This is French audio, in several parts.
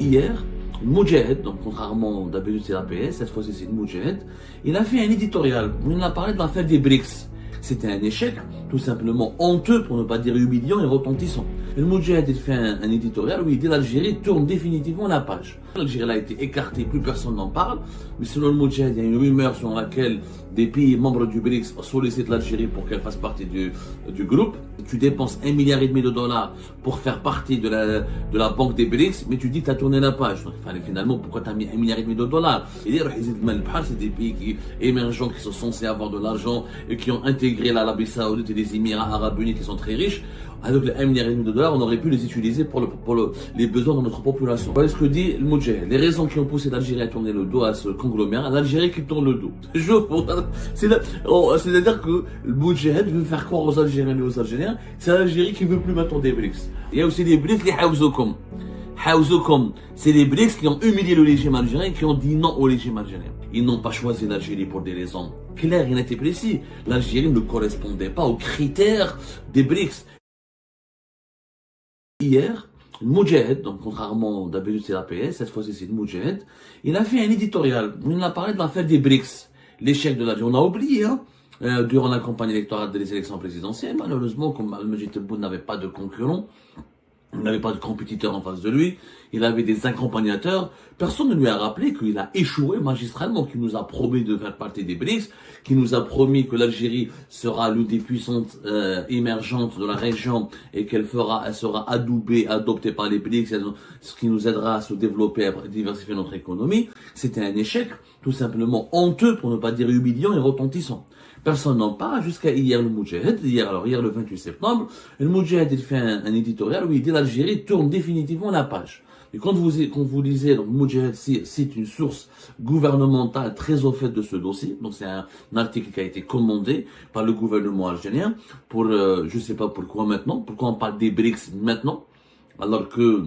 Hier, Moudjahid, donc contrairement d'habitude c'est l'APS, cette fois-ci c'est Moudjahid, il a fait un éditorial où il a parlé de l'affaire des BRICS. C'était un échec, tout simplement honteux, pour ne pas dire humiliant et retentissant. Le Moudjahid il fait un éditorial où il dit l'Algérie tourne définitivement la page. L'Algérie a été écartée, plus personne n'en parle, mais selon le Moudjahid, il y a une rumeur selon laquelle des pays membres du BRICS sollicitent l'Algérie pour qu'elle fasse partie du groupe. Tu dépenses 1,5 milliard de dollars pour faire partie de la banque des BRICS, mais tu dis que tu as tourné la page. Donc, finalement, pourquoi tu as mis 1,5 milliard de dollars? Et c'est des pays émergents qui sont censés avoir de l'argent et qui ont intégré l'Arabie Saoudite et les Émirats Arabes Unis qui sont très riches. Avec les 1,5 milliard de dollars, on aurait pu les utiliser pour les besoins de notre population. Voilà ce que dit le Moudjahid. Les raisons qui ont poussé l'Algérie à tourner le dos à ce conglomérat, l'Algérie qui tourne le dos. C'est-à-dire que le Moudjahid veut faire croire aux Algériens et aux Algériens, c'est l'Algérie qui veut plus maintenant des BRICS. Il y a aussi les BRICS, les Haouzokom. Haouzokom, c'est les BRICS qui ont humilié le régime algérien et qui ont dit non au régime algérien. Ils n'ont pas choisi l'Algérie pour des raisons claires et nettes et précises. L'Algérie ne correspondait pas aux critères des BRICS. Hier, Moudjahid, donc contrairement d'habitude c'est l'APS, cette fois-ci c'est Moudjahid, il a fait un éditorial où il a parlé de l'affaire des BRICS, l'échec de l'Algérie. On a oublié, durant la campagne électorale des élections présidentielles, malheureusement, comme Al-Majid Tebboune n'avait pas de concurrent, il n'avait pas de compétiteur en face de lui, il avait des accompagnateurs. Personne ne lui a rappelé qu'il a échoué magistralement, qu'il nous a promis de faire partie des BRICS, qu'il nous a promis que l'Algérie sera l'une des puissances émergentes de la région et elle sera adoubée, adoptée par les BRICS, ce qui nous aidera à se développer, à diversifier notre économie. C'était un échec, tout simplement honteux, pour ne pas dire humiliant et retentissant. Personne n'en parle jusqu'à hier le Moudjahid. Hier le 28 septembre, le Moudjahid il fait un éditorial où il dit l'Algérie tourne définitivement la page. Et quand vous lisez, donc Moudjahid cite une source gouvernementale très au fait de ce dossier. Donc c'est un article qui a été commandé par le gouvernement algérien pour, je sais pas pourquoi maintenant, pourquoi on parle des BRICS maintenant, alors que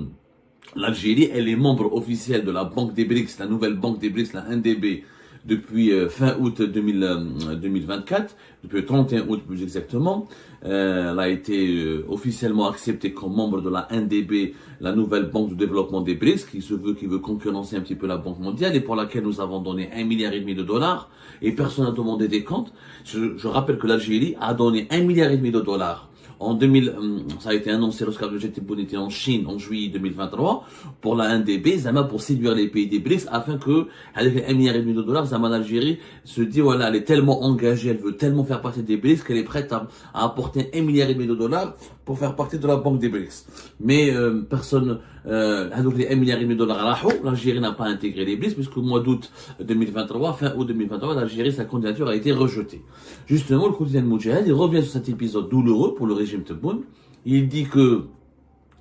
l'Algérie, elle est membre officiel de la banque des BRICS, la nouvelle banque des BRICS, la NDB, depuis fin août 2024, depuis le 31 août plus exactement. Elle a été officiellement acceptée comme membre de la NDB, la nouvelle banque de développement des BRICS, qui veut concurrencer un petit peu la Banque mondiale et pour laquelle nous avons donné 1,5 milliard de dollars et personne n'a demandé des comptes. Je rappelle que l'Algérie a donné 1,5 milliard de dollars. En 2000, ça a été annoncé lorsque le Tebboune était en Chine en juillet 2023 pour la NDB, Zama pour séduire les pays des BRICS afin que, avec les 1,5 milliard de dollars, Zama l'Algérie se dit voilà, elle est tellement engagée, elle veut tellement faire partie des BRICS qu'elle est prête à apporter 1,5 milliard de dollars pour faire partie de la banque des BRICS. Mais personne, donc les 1,5 milliard de dollars, l'Algérie n'a pas intégré les BRICS puisque au mois d'août 2023, fin août 2023, l'Algérie, sa candidature a été rejetée. Justement, le quotidien de Moudjahid, il revient sur cet épisode douloureux pour le régime Tebboune. Il dit que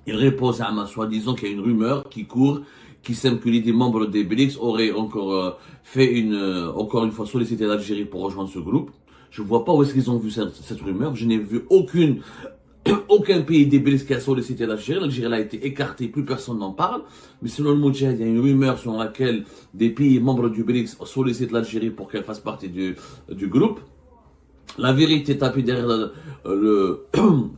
il repose à ma soi-disant qu'il y a une rumeur qui court, qui sème que des membres des BRICS auraient encore encore une fois sollicité l'Algérie pour rejoindre ce groupe. Je vois pas où est-ce qu'ils ont vu cette rumeur. Je n'ai vu aucun pays des BRICS qui a sollicité l'Algérie. L'Algérie a été écartée, plus personne n'en parle. Mais selon le Moudjahid, il y a une rumeur selon laquelle des pays membres du BRICS sollicitent l'Algérie pour qu'elle fasse partie du groupe. La vérité tapée derrière le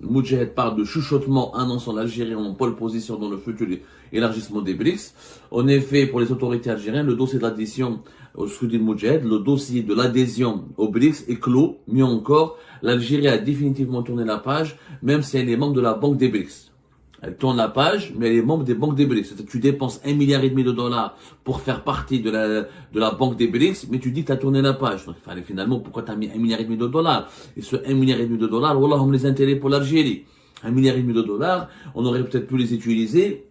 Moudjahid parle de chuchotement annonçant l'Algérie en pole position dans le futur élargissement des BRICS. En effet, pour les autorités algériennes, le dossier de l'adhésion, ce que dit le Moudjahid, le dossier de l'adhésion aux BRICS est clos. Mieux encore, l'Algérie a définitivement tourné la page, même si elle est membre de la banque des BRICS. Elle tourne la page, mais elle est membre des banques des BRICS. C'est-à-dire que tu dépenses 1,5 milliard de dollars pour faire partie de la banque des BRICS, mais tu dis que tu as tourné la page. Donc, finalement, pourquoi tu as mis 1,5 milliard de dollars? Et ce 1,5 milliard de dollars, voilà, on les intérêts pour l'Algérie. 1,5 milliard de dollars, on aurait peut-être pu les utiliser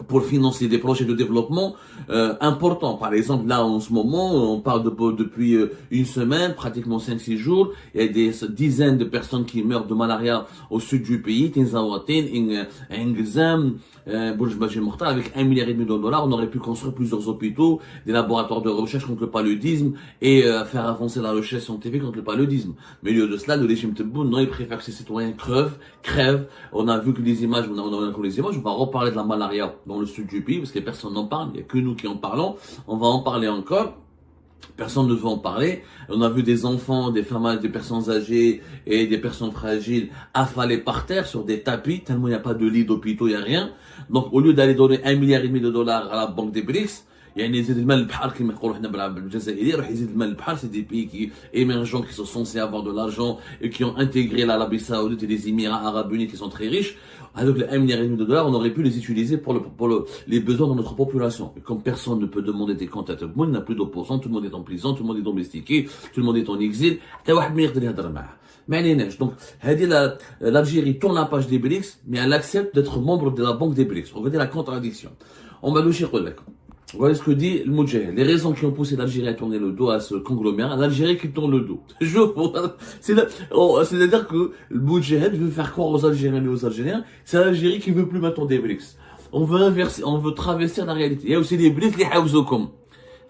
pour financer des projets de développement importants. Par exemple, là, en ce moment, on parle depuis une semaine, pratiquement 5-6 jours, il y a des dizaines de personnes qui meurent de malaria au sud du pays, Tinzawatin, Ingzam, Bourj-Baji Mortal, avec 1,5 milliard de dollars, on aurait pu construire plusieurs hôpitaux, des laboratoires de recherche contre le paludisme et faire avancer la recherche scientifique contre le paludisme. Mais au lieu de cela, le régime Tebboune, non, il préfère que ses citoyens crèvent. On a vu que les images, on va reparler de la malaria dans le sud du pays, parce que personne n'en parle, il n'y a que nous qui en parlons, on va en parler encore. Personne ne veut en parler. On a vu des enfants, des femmes, des personnes âgées et des personnes fragiles affalées par terre sur des tapis, tellement il n'y a pas de lit d'hôpitaux, il n'y a rien. Donc, au lieu d'aller donner 1,5 milliard de dollars à la banque des BRICS, يعني يزيد المال البحر كما نقولوا حنا بالجزائري راح يزيد المال البحر. C'est des pays qui émergents qui sont censés avoir de l'argent et qui ont intégré l'Arabie Saoudite et les Émirats Arabes Unis qui sont très riches. Avec les 1,5 milliard de dollars, on aurait pu les utiliser pour les besoins de notre population. Et comme personne ne peut demander des comptes à tout le monde, il n'y a plus d'opposants, tout le monde est en prison, tout le monde est domestiqué, tout le monde est en exil. Donc, l'Algérie tourne la page des BRICS, mais elle accepte d'être membre de la banque des BRICS. Regardez la contradiction. On va le chercher. Voilà ce que dit le Moudjahid. Les raisons qui ont poussé l'Algérie à tourner le dos à ce conglomérat, l'Algérie qui tourne le dos. C'est-à-dire que le Moudjahid veut faire croire aux Algériens et aux Algériens, c'est l'Algérie qui veut plus maintenant des BRICS. On veut inverser, on veut travestir la réalité. Il y a aussi les BRICS, les Haouzokom.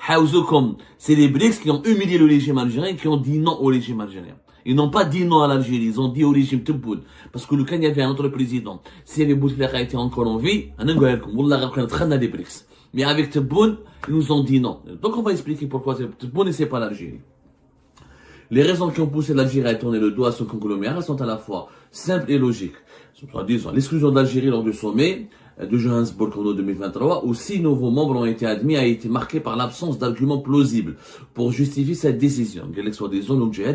Haouzokom, c'est les BRICS qui ont humilié le régime algérien et qui ont dit non au régime algérien. Ils n'ont pas dit non à l'Algérie, ils ont dit au régime Tebboune. Parce que quand il y avait un autre président, si Bouteflika était encore en vie, on a des BRICS. Mais avec Tebboune, ils nous ont dit non. Donc on va expliquer pourquoi Tebboune et c'est pas l'Algérie. Les raisons qui ont poussé l'Algérie à tourner le dos à ce conglomérat sont à la fois simples et logiques. Disons, l'exclusion d'Algérie lors du sommet de Johannesburg en 2023, où 6 nouveaux membres ont été admis, a été marqué par l'absence d'arguments plausibles pour justifier cette décision. Il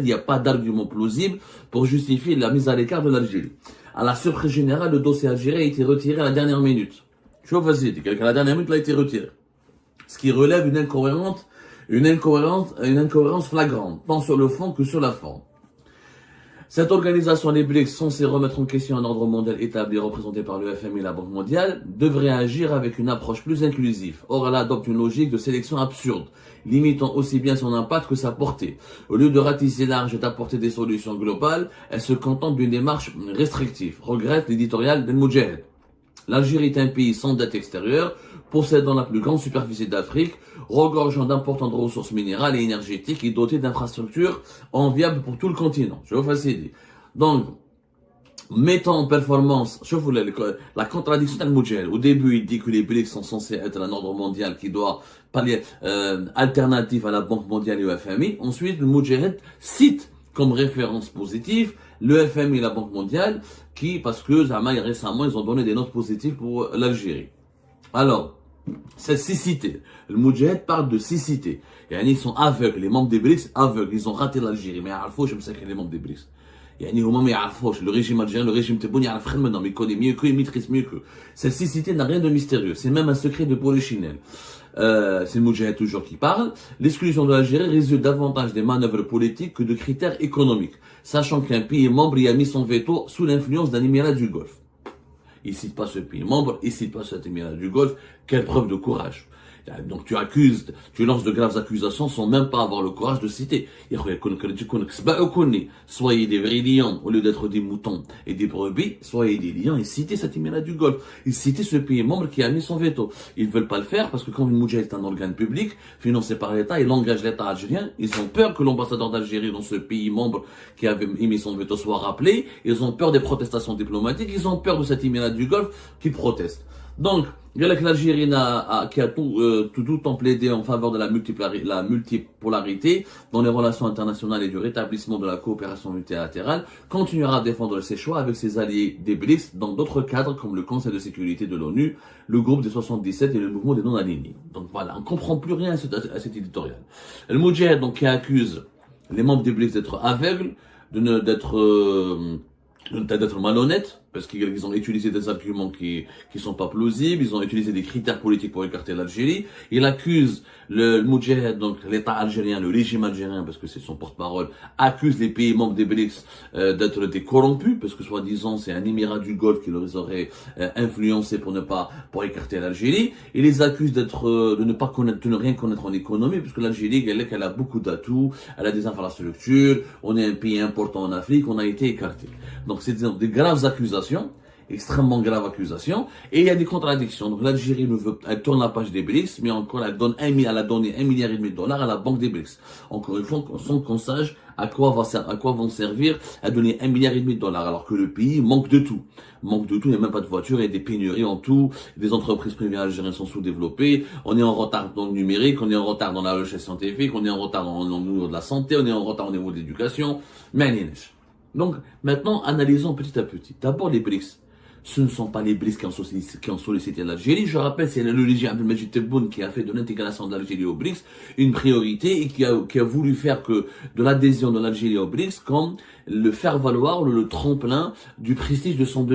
n'y a pas d'argument plausible pour justifier la mise à l'écart de l'Algérie. À la surprise générale, le dossier algérien a été retiré à la dernière minute. Je vous facile, quelqu'un à la dernière minute l'a été retiré. Ce qui relève une incohérence flagrante, tant sur le fond que sur la forme. Cette organisation, les BRICS, censée remettre en question un ordre mondial établi représenté par le FMI et la Banque mondiale, devrait agir avec une approche plus inclusive. Or, elle adopte une logique de sélection absurde, limitant aussi bien son impact que sa portée. Au lieu de ratisser large et d'apporter des solutions globales, elle se contente d'une démarche restrictive, regrette l'éditorial d'El Moudjahid. L'Algérie est un pays sans dette extérieure, possédant la plus grande superficie d'Afrique, regorgeant d'importantes ressources minérales et énergétiques et doté d'infrastructures enviables pour tout le continent. Je vous facilite. Donc, mettant en performance, je vous la contradiction d'Al Moudjahid. Au début, il dit que les BRICS sont censés être un ordre mondial qui doit pallier, alternative à la Banque mondiale et au FMI. Ensuite, le Moudjahid cite comme référence positive le FMI et la Banque mondiale, parce que récemment, ils ont donné des notes positives pour l'Algérie. Alors, cette cécité, le Moudjahid parle de cécité. Ils sont aveugles, les membres des BRICS aveugles, ils ont raté l'Algérie, mais je me sais que les membres des BRICS. Le régime algérien, le régime Tebboune, il connaît mieux qu'eux, il maîtrise mieux qu'eux. Cette cécité n'a rien de mystérieux, c'est même un secret de Polichinelle. C'est le Moudjahid toujours qui parle. L'exclusion de l'Algérie résulte davantage des manœuvres politiques que de critères économiques, sachant qu'un pays membre y a mis son veto sous l'influence d'un émirat du Golfe. Il cite pas ce pays membre, il cite pas cet émirat du Golfe. Quelle preuve de courage. Donc tu lances de graves accusations sans même pas avoir le courage de citer. Soyez des vrais lions au lieu d'être des moutons et des brebis, soyez des lions et citez cet émirat du Golfe. Et citez ce pays membre qui a mis son veto. Ils veulent pas le faire parce que quand une Moudjahid est un organe public, financé par l'État, il engage l'État algérien. Ils ont peur que l'ambassadeur d'Algérie dans ce pays membre qui avait émis son veto soit rappelé. Ils ont peur des protestations diplomatiques. Ils ont peur de cet émirat du Golfe qui proteste. Donc, il y a l'Algérie qui a tout en plaidé en faveur de la multipolarité dans les relations internationales et du rétablissement de la coopération multilatérale, continuera à défendre ses choix avec ses alliés des BRICS dans d'autres cadres comme le Conseil de sécurité de l'ONU, le groupe des 77 et le mouvement des non-alignés. Donc voilà, on ne comprend plus rien à cet éditorial. Le Moudjahid, donc, qui accuse les membres des BRICS d'être aveugles, d'être malhonnêtes, parce qu'ils ont utilisé des arguments qui sont pas plausibles, ils ont utilisé des critères politiques pour écarter l'Algérie. Il accuse le Moudjahid, donc l'État algérien, le régime algérien, parce que c'est son porte-parole, accuse les pays membres des BRICS d'être des corrompus, parce que soi-disant c'est un émirat du Golfe qui les aurait influencés pour écarter l'Algérie. Il les accuse de ne rien connaître en économie, parce que l'Algérie, elle a beaucoup d'atouts, elle a des infrastructures, on est un pays important en Afrique, on a été écarté. Donc c'est des graves accusations. extrêmement grave accusation. Et il y a des contradictions. Donc l'Algérie elle tourne la page des BRICS, mais encore elle a donné 1,5 milliard de dollars à la banque des BRICS. Encore une fois, sans qu'on sache à quoi vont servir à donner 1,5 milliard de dollars, alors que le pays manque de tout. Manque de tout, il n'y a même pas de voitures, il y a des pénuries en tout, des entreprises privées algériennes sont sous-développées, on est en retard dans le numérique, on est en retard dans la recherche scientifique, on est en retard au niveau de la santé, on est en retard au niveau de l'éducation, mais donc, maintenant, analysons petit à petit. D'abord, les BRICS. Ce ne sont pas les BRICS qui ont sollicité l'Algérie. Je rappelle, c'est le régime Abdelmajid Tebboune qui a fait de l'intégration de l'Algérie au BRICS une priorité et qui a voulu faire que de l'adhésion de l'Algérie au BRICS comme le faire valoir, le tremplin du prestige de son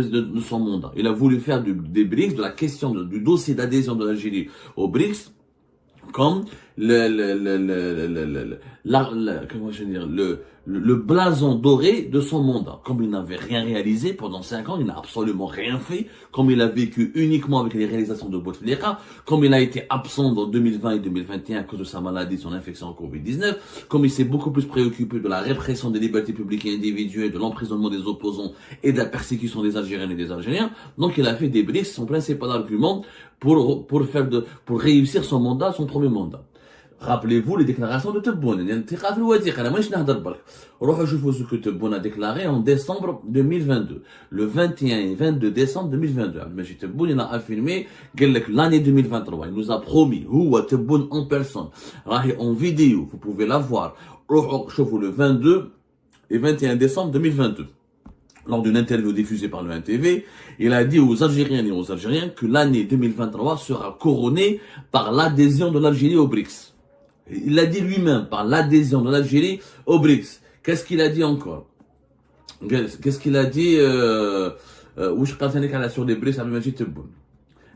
mandat. Il a voulu faire des BRICS, de la question du dossier d'adhésion de l'Algérie au BRICS, comme le blason doré de son mandat. Comme il n'avait rien réalisé pendant 5 ans, il n'a absolument rien fait, comme il a vécu uniquement avec les réalisations de Bouteflika, comme il a été absent dans 2020 et 2021 à cause de sa maladie, son infection en Covid-19, comme il s'est beaucoup plus préoccupé de la répression des libertés publiques et individuelles, de l'emprisonnement des opposants et de la persécution des Algériennes et des Algériens. Donc il a fait des BRICS, son principal argument pour réussir son mandat, son premier mandat. Rappelez-vous les déclarations de Tebboune. Rohou شوفوا ce que Tebboune a déclaré en décembre 2022. Le 21 et 22 décembre 2022. Abdelmajid Tebboune, il a affirmé que l'année 2023, il nous a promis, Tebboune en personne, en vidéo, vous pouvez la voir. Rohou شوفوا le 22 et 21 décembre 2022. Lors d'une interview diffusée par le NTV, il a dit aux Algériennes et aux Algériens que l'année 2023 sera couronnée par l'adhésion de l'Algérie au BRICS. Il l'a dit lui-même, par l'adhésion de l'Algérie au BRICS. Qu'est-ce qu'il a dit encore? Qu'est-ce qu'il a dit sur les BRICS Abdelmajid Tebboune?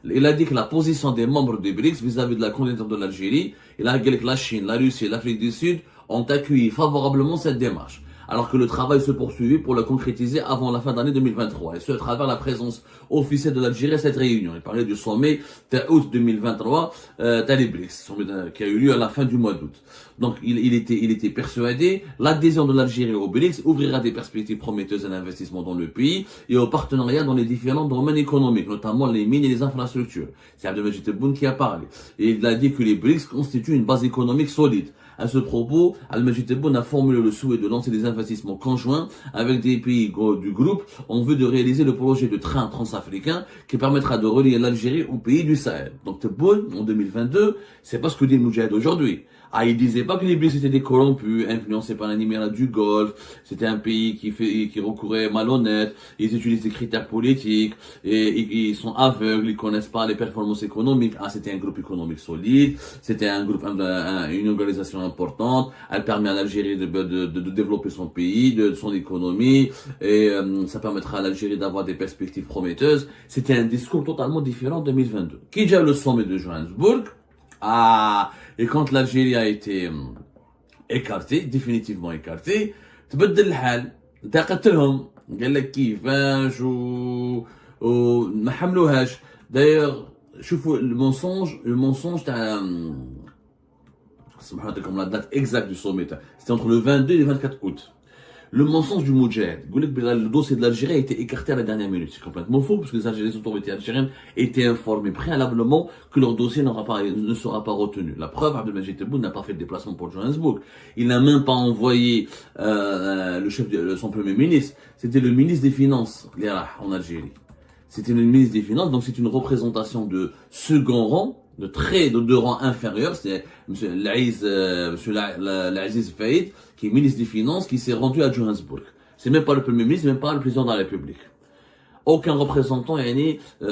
Il a dit que la position des membres des BRICS vis-à-vis de la candidature de l'Algérie, il a dit que la Chine, la Russie et l'Afrique du Sud ont accueilli favorablement cette démarche, alors que le travail se poursuivait pour le concrétiser avant la fin d'année 2023, et ce à travers la présence officielle de l'Algérie à cette réunion. Il parlait du sommet août 2023 des BRICS, qui a eu lieu à la fin du mois d'août. Donc il était persuadé, l'adhésion de l'Algérie au BRICS ouvrira des perspectives prometteuses à l'investissement dans le pays et au partenariat dans les différents domaines économiques, notamment les mines et les infrastructures. C'est Abdelmajid Tebboune qui a parlé. Et il a dit que les BRICS constituent une base économique solide. À ce propos, Abdelmajid Tebboune a formulé le souhait de lancer des investissements conjoints avec des pays du groupe en vue de réaliser le projet de train transafricain qui permettra de relier l'Algérie aux pays du Sahel. Donc Tebboune, en 2022, c'est pas ce que dit Moudjahid aujourd'hui. Il disait pas que les BRICS étaient des corrompus, influencés par un émirat du Golfe, c'était un pays qui recourait malhonnête, ils utilisent des critères politiques, et ils sont aveugles, ils connaissent pas les performances économiques. C'était un groupe économique solide, c'était une organisation importante, elle permet à l'Algérie de développer son pays, son économie, et ça permettra à l'Algérie d'avoir des perspectives prometteuses. C'était un discours totalement différent en 2022. Qui déjà le sommet de Johannesburg? Et quand l'Algérie a été écartée, définitivement écartée, تبدل الحال انتقدتهم قال لك كيفاش وما حملوهاش. D'ailleurs, شوفوا le mensonge تاع سمحوا لكم la date exacte du sommet, c'était entre le 22 et le 24 août. Le mensonge du Moudjahid, le dossier de l'Algérie a été écarté à la dernière minute. C'est complètement faux, parce que les autorités algériennes étaient informées préalablement que leur dossier ne sera pas retenu. La preuve, Abdelmajid Tebboune n'a pas fait de déplacement pour Johannesburg. Il n'a même pas envoyé son premier ministre. C'était le ministre des Finances, en Algérie. C'était le ministre des Finances, donc c'est une représentation de second rang, de rang inférieur. C'est monsieur l'Aziz Faïd, qui est ministre des Finances, qui s'est rendu à Johannesburg. C'est même pas le Premier ministre, même pas le président de la République. Aucun représentant,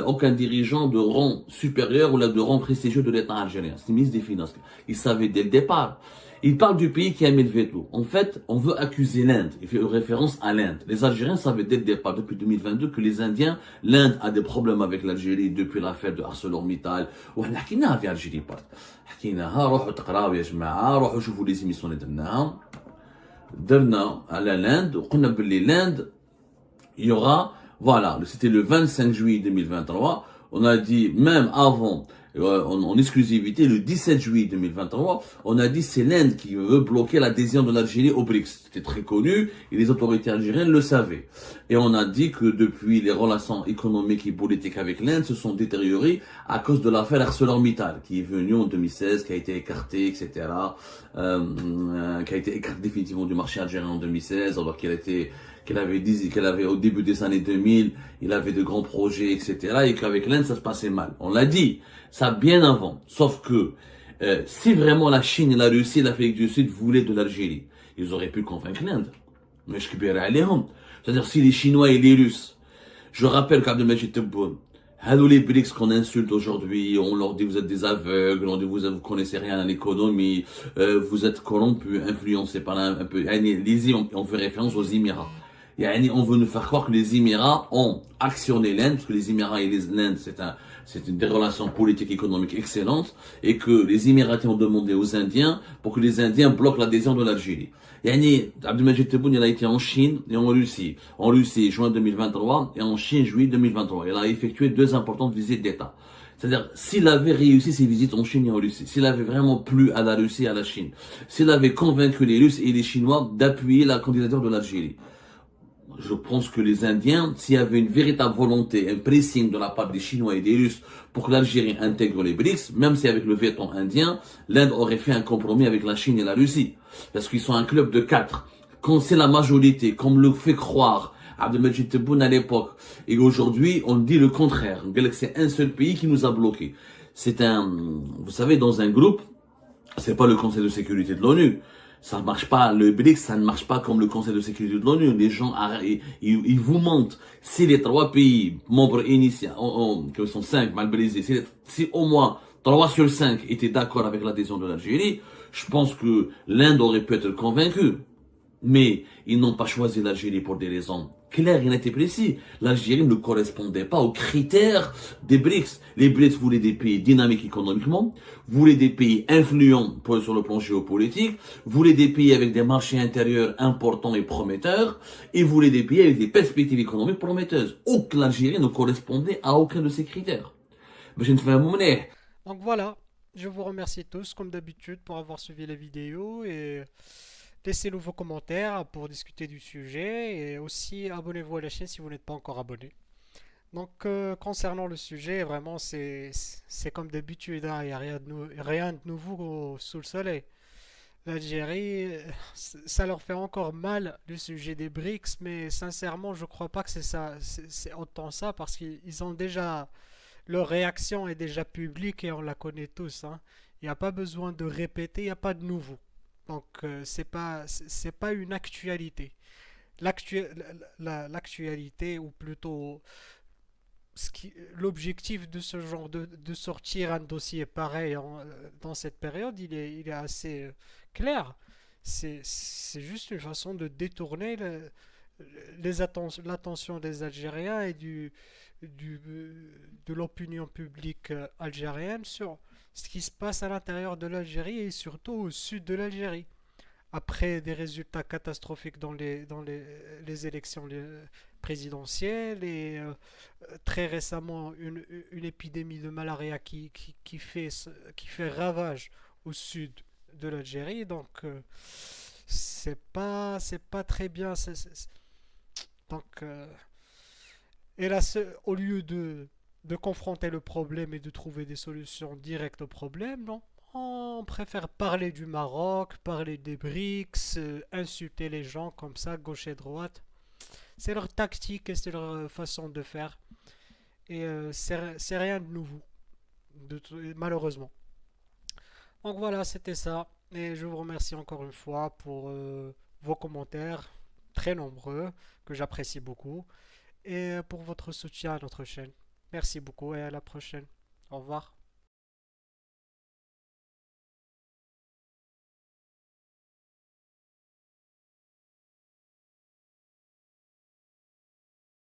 aucun dirigeant de rang supérieur ou de rang prestigieux de l'État algérien. C'est le ministre des Finances. Il savait dès le départ. Il parle du pays qui a mis le veto. En fait, on veut accuser l'Inde. Il fait référence à l'Inde. Les Algériens savaient dès le départ, depuis 2022, que les Indiens, l'Inde a des problèmes avec l'Algérie depuis l'affaire de ArcelorMittal. وحنا حكيناها في الجيري بارت. حكيناها روحوا تقراو يا جماعة روحوا شوفوا لي زيميسيون اللي درنا على l'Inde وقلنا باللي l'Inde il y aura voilà, c'était le 25 juillet 2023. On a dit même avant en exclusivité le 17 juillet 2023, on a dit c'est l'Inde qui veut bloquer l'adhésion de l'Algérie au BRICS. C'était très connu et les autorités algériennes le savaient. Et on a dit que depuis les relations économiques et politiques avec l'Inde se sont détériorées à cause de l'affaire ArcelorMittal qui est venue en 2016, qui a été écartée, etc. Qui a été écartée définitivement du marché algérien en 2016, alors qu'elle avait dit qu'elle avait au début des années 2000, il avait de grands projets, etc. Et qu'avec l'Inde, ça se passait mal. On l'a dit, ça bien avant. Sauf que si vraiment la Chine et la Russie et l'Afrique du Sud voulaient de l'Algérie, ils auraient pu convaincre l'Inde. Mais je c'est-à-dire si les Chinois et les Russes, je rappelle qu'Abdelmajid Tebboune, les BRICS qu'on insulte aujourd'hui, on leur dit vous êtes des aveugles, on dit vous connaissez rien à l'économie, vous êtes corrompus, influencés par un peu. On fait référence aux Émirats. On veut nous faire croire que les Émirats ont actionné l'Inde, parce que les Émirats et l'Inde, c'est une des relations politiques et économiques excellentes, et que les Émiratis ont demandé aux Indiens pour que les Indiens bloquent l'adhésion de l'Algérie. Abdelmajid Tebboune, il a été en Chine et en Russie. En Russie, juin 2023, et en Chine, juillet 2023. Il a effectué 2 importantes visites d'État. C'est-à-dire, s'il avait réussi ses visites en Chine et en Russie, s'il avait vraiment plu à la Russie et à la Chine, s'il avait convaincu les Russes et les Chinois d'appuyer la candidature de l'Algérie, je pense que les Indiens, s'il y avait une véritable volonté, un pressing de la part des Chinois et des Russes pour que l'Algérie intègre les BRICS, même si avec le veto indien, l'Inde aurait fait un compromis avec la Chine et la Russie. Parce qu'ils sont un club de 4. Quand c'est la majorité, comme le fait croire Abdelmajid Tebboune à l'époque, et aujourd'hui, on dit le contraire. C'est un seul pays qui nous a bloqués. Vous savez, dans un groupe, c'est pas le Conseil de sécurité de l'ONU. Ça ne marche pas, le BRICS, ça ne marche pas comme le Conseil de sécurité de l'ONU. Les gens, ils vous mentent. Si les 3 pays membres initiaux, que sont 5, mal brisés, si au moins 3 sur 5 étaient d'accord avec l'adhésion de l'Algérie, je pense que l'Inde aurait pu être convaincue. Mais ils n'ont pas choisi l'Algérie pour des raisons claires et nettes et précises. L'Algérie ne correspondait pas aux critères des BRICS. Les BRICS voulaient des pays dynamiques économiquement, voulaient des pays influents sur le plan géopolitique, voulaient des pays avec des marchés intérieurs importants et prometteurs, et voulaient des pays avec des perspectives économiques prometteuses. Aucune l'Algérie ne correspondait à aucun de ces critères. Mais je ne fais un moment. Donc voilà, je vous remercie tous comme d'habitude pour avoir suivi la vidéo et laissez-nous vos commentaires pour discuter du sujet et aussi abonnez-vous à la chaîne si vous n'êtes pas encore abonné. Donc concernant le sujet, vraiment c'est comme d'habitude, hein, il n'y a rien de nouveau sous le soleil. L'Algérie, ça leur fait encore mal le sujet des BRICS, mais sincèrement je crois pas que c'est ça, c'est autant ça parce qu'ils ont déjà leur réaction est déjà publique et on la connaît tous, hein. Il n'y a pas besoin de répéter, il n'y a pas de nouveau. Donc c'est pas une actualité. L'actualité ou plutôt l'objectif de ce genre de sortir un dossier pareil dans cette période, il est assez clair. C'est juste une façon de détourner l'attention des Algériens et du, de l'opinion publique algérienne sur ce qui se passe à l'intérieur de l'Algérie et surtout au sud de l'Algérie. Après des résultats catastrophiques les élections présidentielles et très récemment une épidémie de malaria qui fait ravage au sud de l'Algérie. Donc c'est pas très bien. Donc et là, au lieu de confronter le problème et de trouver des solutions directes au problème, non. On préfère parler du Maroc, parler des BRICS, insulter les gens comme ça, gauche et droite. C'est leur tactique et c'est leur façon de faire. Et c'est rien de nouveau, malheureusement. Donc voilà, c'était ça. Et je vous remercie encore une fois pour vos commentaires, très nombreux, que j'apprécie beaucoup, et pour votre soutien à notre chaîne. Merci beaucoup et à la prochaine. Au revoir.